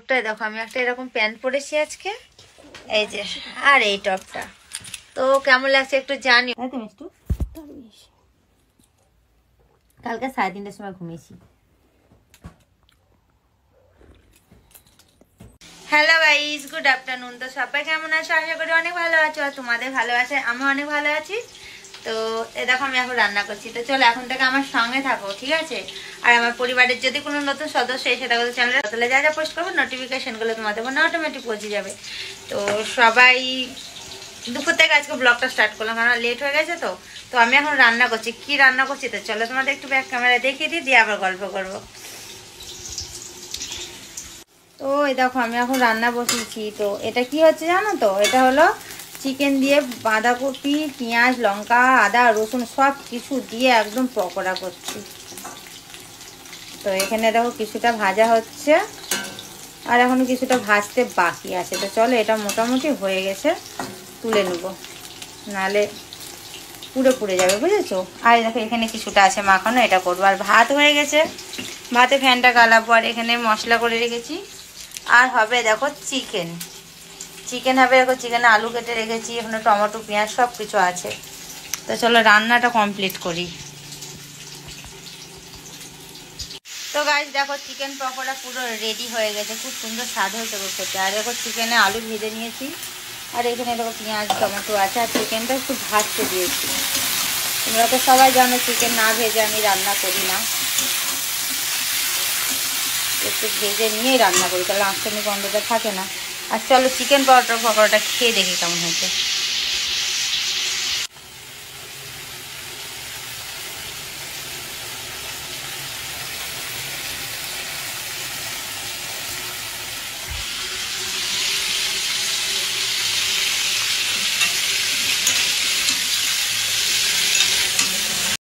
টপটায় দেখো, আমি একটা এরকম প্যান্ট পরেছি আজকে, এই যে, আর এই টপটা। তো কেমন লাগছে একটু জানি। তাই তো মিষ্টু? কালকে 3:30টার সময় ঘুমিয়েছি। Hello guys, good afternoon. তো সবাই কেমন আছো? আশা করি অনেক ভালো আছো, আর তোমাদের ভালো আছে, আমি অনেক ভালো আছি। তো এ দেখো আমি এখন রান্না করছি। তো চলো এখন থেকে আমার সঙ্গে থাকো, ঠিক আছে? আর আমার পরিবারের যদি কোনো নতুন সদস্য এসে থাকো চ্যানেলে, তাহলে যা যা পোস্ট করবো নোটিফিকেশনগুলো তোমাদের ফোনে অটোমেটিক পৌঁছে যাবে। তো সবাই দুপুর থেকে আজকে ব্লগটা স্টার্ট করলাম, কারণ লেট হয়ে গেছে। তো তো আমি এখন রান্না করছি। কি রান্না করছি তো চলো তোমাদের একটু ব্যাক ক্যামেরা দেখিয়ে দিই, দিয়ে আবার গল্প করবো। তো এই দেখো আমি এখন রান্না বসিয়েছি। তো এটা কি হচ্ছে জানো তো? এটা হলো চিকেন দিয়ে বাঁধাকপি, পেঁয়াজ, লঙ্কা, আদা, রসুন সব কিছু দিয়ে একদম পকোড়া করছি। তো এখানে দেখো কিছুটা ভাজা হচ্ছে, আর এখনো কিছুটা ভাজতে বাকি আছে। তো চলো এটা মোটামুটি হয়ে গেছে, তুলে নেব, নাহলে পুড়ে পুড়ে যাবে, বুঝেছো? আর দেখো এখানে কিছুটা আছে মাখানো, এটা করবো। আর ভাত হয়ে গেছে, ভাতে ফ্যানটা গালাবো। আর এখানে মশলা করে রেখেছি। আর হবে দেখো চিকেন হবে। দেখো চিকেনে আলু কেটে রেখেছি, এখানে টমেটো, পেঁয়াজ সব কিছু আছে। তো চলো রান্নাটা কমপ্লিট করি। তো গাইস দেখো চিকেন পকোড়া পুরো রেডি হয়ে গেছে, খুব সুন্দর স্বাদ হয়েছে খেতে। আর দেখো চিকেনে আলু ভেজে নিয়েছি, আর এখানে দেখো পেঁয়াজ, টমেটো আছে, আর চিকেনটা একটু ভাজতে দিয়েছি। তোমরা তো সবাই জানো চিকেন না ভেজে আমি রান্না করি না, একটু ভেজে নিয়েই রান্না করি, তাহলে আঁচটানি গন্ধটা থাকে না। আর চলো চিকেন পকোড়াটা খেয়ে দেখি কেমন হয়েছে।